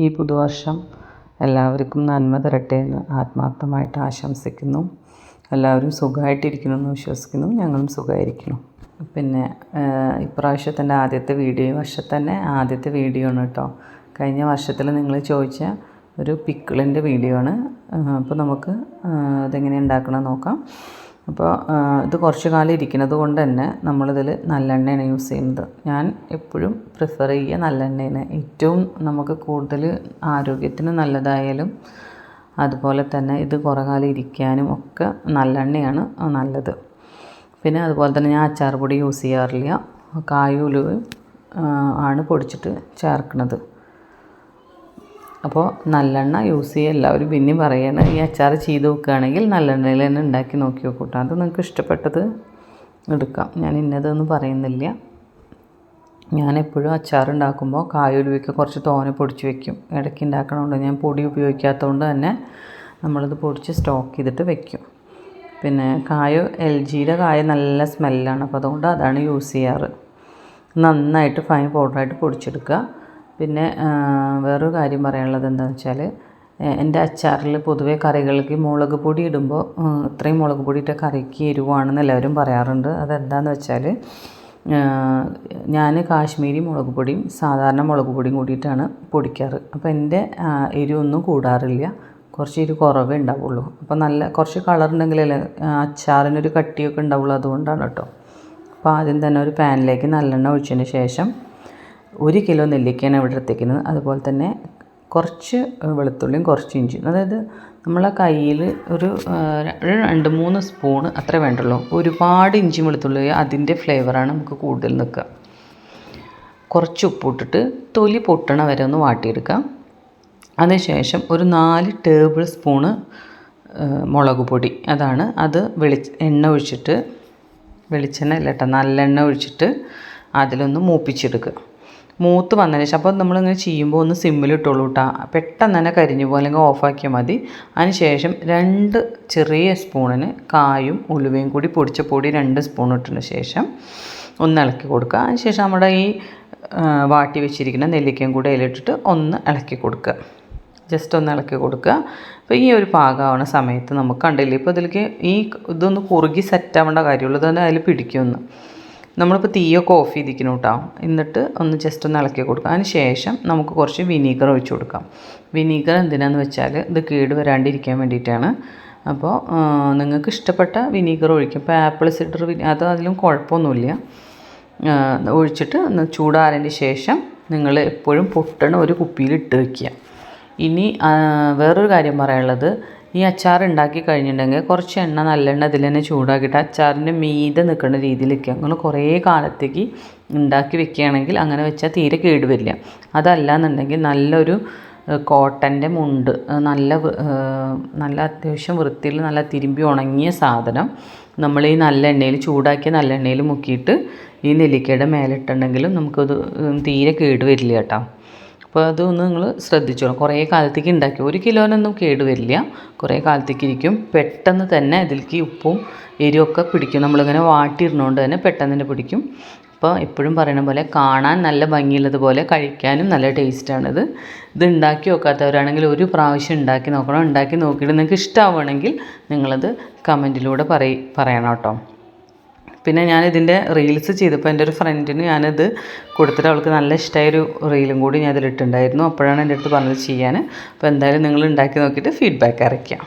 ഈ പുതുവർഷം എല്ലാവർക്കും നന്മ തരട്ടെ എന്ന് ആത്മാർത്ഥമായിട്ട് ആശംസിക്കുന്നു. എല്ലാവരും സുഖമായിട്ടിരിക്കണമെന്ന് വിശ്വസിക്കുന്നു. ഞങ്ങളും സുഖമായിരിക്കണം. പിന്നെ ഇപ്രാവശ്യത്തിൻ്റെ ആദ്യത്തെ വീഡിയോ, വർഷത്തന്നെ ആദ്യത്തെ വീഡിയോ ആണ് കേട്ടോ. കഴിഞ്ഞ വർഷത്തിൽ നിങ്ങൾ ചോദിച്ച ഒരു പിക്കിളിൻ്റെ വീഡിയോ ആണ്. അപ്പോൾ നമുക്ക് ഇതെങ്ങനെ ഉണ്ടാക്കണമെന്ന് നോക്കാം. അപ്പോൾ ഇത് കുറച്ച് കാലം ഇരിക്കുന്നത് കൊണ്ട് തന്നെ നമ്മളിതിൽ നല്ലെണ്ണയാണ് യൂസ് ചെയ്യുന്നത്. ഞാൻ എപ്പോഴും പ്രിഫർ ചെയ്യുക നല്ലെണ്ണയാണ്. ഏറ്റവും നമുക്ക് കൂടുതൽ ആരോഗ്യത്തിന് നല്ലതായാലും അതുപോലെ തന്നെ ഇത് കുറേ കാലം ഇരിക്കാനും ഒക്കെ നല്ലെണ്ണയാണ് നല്ലത്. പിന്നെ അതുപോലെ തന്നെ ഞാൻ അച്ചാർ പൊടി യൂസ് ചെയ്യാറില്ല. കായും ഉലുവയും ആണ് പൊടിച്ചിട്ട് ചേർക്കുന്നത്. അപ്പോൾ നല്ലെണ്ണ യൂസ് ചെയ്യുക എല്ലാവരും പിന്നെയും പറയണ ഈ അച്ചാർ ചെയ്ത് നോക്കുകയാണെങ്കിൽ നല്ലെണ്ണയിൽ തന്നെ ഉണ്ടാക്കി നോക്കി നോക്കൂട്ടോ. അത് നിങ്ങൾക്ക് ഇഷ്ടപ്പെട്ടത് എടുക്കാം. ഞാൻ ഇന്നതൊന്നും പറയുന്നില്ല. ഞാൻ എപ്പോഴും അച്ചാർ ഉണ്ടാക്കുമ്പോൾ കായുലുവയ്ക്ക് കുറച്ച് തോനെ പൊടിച്ച് വെക്കും. ഇടയ്ക്ക് ഉണ്ടാക്കണതുകൊണ്ട് ഞാൻ പൊടി ഉപയോഗിക്കാത്തതുകൊണ്ട് തന്നെ നമ്മളിത് പൊടിച്ച് സ്റ്റോക്ക് ചെയ്തിട്ട് വെക്കും. പിന്നെ LGയുടെ കായ നല്ല സ്മെല്ലാണ്. അപ്പോൾ അതുകൊണ്ട് അതാണ് യൂസ് ചെയ്യാറ്. നന്നായിട്ട് ഫൈൻ പൗഡറായിട്ട് പൊടിച്ചെടുക്കുക. പിന്നെ വേറൊരു കാര്യം പറയാനുള്ളത് എന്താണെന്ന് വെച്ചാൽ, എൻ്റെ അച്ചാറിൽ പൊതുവേ കറികൾക്ക് മുളക് പൊടി ഇടുമ്പോൾ ഇത്രയും മുളക് പൊടി ഇട്ട കറിക്ക് എരിവാണെന്ന് എല്ലാവരും പറയാറുണ്ട്. അതെന്താണെന്ന് വെച്ചാൽ, ഞാൻ കാശ്മീരി മുളക് പൊടിയും സാധാരണ മുളക് പൊടിയും കൂടിയിട്ടാണ് പൊടിക്കാറ്. അപ്പോൾ എൻ്റെ എരിവൊന്നും കൂടാറില്ല. കുറച്ച് എരിവ് കുറവേ ഉണ്ടാവുള്ളൂ. അപ്പോൾ നല്ല കുറച്ച് കളർ ഉണ്ടെങ്കിലല്ലേ അച്ചാറിനൊരു കട്ടിയൊക്കെ ഉണ്ടാവുള്ളൂ. അതുകൊണ്ടാണ് കേട്ടോ. അപ്പോൾ ആദ്യം തന്നെ ഒരു പാനിലേക്ക് നല്ലെണ്ണ ഒഴിച്ചതിന് ശേഷം 1 കിലോ നെല്ലിക്കയാണ് ഇവിടെ എടുത്തേക്കുന്നത്. അതുപോലെ തന്നെ കുറച്ച് വെളുത്തുള്ളിയും കുറച്ച് ഇഞ്ചിയും, അതായത് നമ്മളെ കയ്യിൽ ഒരു 2-3 സ്പൂണ് അത്രേ വേണ്ടുള്ളൂ. ഒരുപാട് ഇഞ്ചിയും വെളുത്തുള്ളി അതിൻ്റെ ഫ്ലേവറാണ് നമുക്ക് കൂടുതൽ നിൽക്കുക. കുറച്ച് ഉപ്പിട്ടിട്ട് തൊലി പൊട്ടണ വരെ ഒന്ന് വാട്ടിയെടുക്കാം. അതിനുശേഷം ഒരു 4 ടേബിൾ സ്പൂണ് മുളക് പൊടി, അത് എണ്ണ ഒഴിച്ചിട്ട്, വെളിച്ചെണ്ണ അല്ല കേട്ടോ, നല്ലെണ്ണ ഒഴിച്ചിട്ട് അതിലൊന്ന് മൂപ്പിച്ചെടുക്കുക. മൂത്ത് വന്നതിന് ശേഷം, അപ്പോൾ നമ്മളിങ്ങനെ ചെയ്യുമ്പോൾ ഒന്ന് സിമ്മിലിട്ടുള്ളൂ കേട്ടോ. പെട്ടെന്ന് തന്നെ കരിഞ്ഞു പോകും, അല്ലെങ്കിൽ ഓഫാക്കിയാൽ മതി. അതിന് ശേഷം 2 ചെറിയ സ്പൂണിന് കായും ഉലുവയും കൂടി പൊടിച്ച പൊടി 2 സ്പൂൺ ഇട്ടതിന് ശേഷം ഒന്ന് ഇളക്കി കൊടുക്കുക. അതിന് ശേഷം നമ്മുടെ ഈ വാട്ടി വെച്ചിരിക്കുന്ന നെല്ലിക്കയും കൂടി അതിലിട്ടിട്ട് ഒന്ന് ഇളക്കി കൊടുക്കുക. ജസ്റ്റ് ഒന്ന് ഇളക്കി കൊടുക്കുക. അപ്പോൾ ഈ ഒരു പാകമാവുന്ന സമയത്ത് നമുക്ക് കണ്ടില്ലേ, ഇപ്പോൾ ഇതിലേക്ക് ഇതൊന്ന് കുറുകി സെറ്റാവേണ്ട കാര്യമുള്ളൂ. ഇതൊന്ന് അതിൽ പിടിക്കുമെന്ന്. നമ്മളിപ്പോൾ തീയൊക്കെ ഓഫ് ചെയ്തിരിക്കണം കേട്ടോ. എന്നിട്ട് ഒന്ന് ജസ്റ്റ് ഒന്ന് ഇളക്കി കൊടുക്കുക. അതിന് ശേഷം നമുക്ക് കുറച്ച് വിനീഗർ ഒഴിച്ച് കൊടുക്കാം. വിനീഗർ എന്തിനാണെന്ന് വെച്ചാൽ ഇത് കേട് വരാണ്ടിരിക്കാൻ വേണ്ടിയിട്ടാണ്. അപ്പോൾ നിങ്ങൾക്ക് ഇഷ്ടപ്പെട്ട വിനീഗർ ഒഴിക്കും. ഇപ്പോൾ ആപ്പിൾ സിഡർ അതിലും കുഴപ്പമൊന്നുമില്ല. ഒഴിച്ചിട്ട് ഒന്ന് ചൂടാറിയതിന് ശേഷം നിങ്ങൾ എപ്പോഴും പൊട്ടണ ഒരു കുപ്പിയിൽ ഇട്ട് വയ്ക്കുക. ഇനി വേറൊരു കാര്യം പറയാനുള്ളത്, ഈ അച്ചാർ ഉണ്ടാക്കി കഴിഞ്ഞിട്ടുണ്ടെങ്കിൽ കുറച്ച് എണ്ണ, നല്ലെണ്ണ ഇതിൽ തന്നെ ചൂടാക്കിയിട്ട് അച്ചാറിൻ്റെ മീതെ നിൽക്കുന്ന രീതിയിൽ വയ്ക്കുക. നിങ്ങൾ കുറേ കാലത്തേക്ക് ഉണ്ടാക്കി വെക്കുകയാണെങ്കിൽ അങ്ങനെ വെച്ചാൽ തീരെ കേടുവരില്ല. അതല്ല എന്നുണ്ടെങ്കിൽ നല്ലൊരു കോട്ടൻ്റെ മുണ്ട്, നല്ല അത്യാവശ്യം വൃത്തിയിൽ നല്ല തിരുമ്പി ഉണങ്ങിയ സാധനം നമ്മൾ ഈ നല്ലെണ്ണയിൽ, ചൂടാക്കിയ നല്ലെണ്ണയിൽ മുക്കിയിട്ട് ഈ നെല്ലിക്കയുടെ മേലിട്ടുണ്ടെങ്കിലും നമുക്കത് തീരെ കേടുവരില്ല കേട്ടോ. അപ്പോൾ അതൊന്ന് നിങ്ങൾ ശ്രദ്ധിച്ചോളൂ. കുറേ കാലത്തേക്ക് ഉണ്ടാക്കി 1 കിലോനൊന്നും കേടുവരില്ല, കുറേ കാലത്തേക്ക് ഇരിക്കും. പെട്ടെന്ന് തന്നെ ഇതിലേക്ക് ഉപ്പും എരിവൊക്കെ പിടിക്കും. നമ്മളിങ്ങനെ വാട്ടിയിരുന്നതുകൊണ്ട് തന്നെ പെട്ടെന്ന് തന്നെ പിടിക്കും. അപ്പോൾ എപ്പോഴും പറയുന്ന പോലെ കാണാൻ നല്ല ഭംഗിയുള്ളതുപോലെ കഴിക്കാനും നല്ല ടേസ്റ്റാണിത്. ഇത് ഉണ്ടാക്കി നോക്കാത്തവരാണെങ്കിൽ ഒരു പ്രാവശ്യം ഉണ്ടാക്കി നോക്കണം. ഉണ്ടാക്കി നോക്കിയിട്ട് നിങ്ങൾക്ക് ഇഷ്ടമാവുകയാണെങ്കിൽ നിങ്ങളത് കമൻറ്റിലൂടെ പറയണം കേട്ടോ. പിന്നെ ഞാനിതിൻ്റെ റീൽസ് ചെയ്തപ്പോൾ എൻ്റെ ഒരു ഫ്രണ്ടിന് ഞാനത് കൊടുത്തിട്ട് അവൾക്ക് നല്ല ഇഷ്ടമായൊരു റീലും കൂടി ഞാൻ അതിലിട്ടുണ്ടായിരുന്നു. അപ്പോഴാണ് എൻ്റെ അടുത്ത് പറഞ്ഞത് ചെയ്യാൻ. അപ്പോൾ എന്തായാലും നിങ്ങൾ ഉണ്ടാക്കി നോക്കിയിട്ട് ഫീഡ്ബാക്ക് അറിയിക്കാം.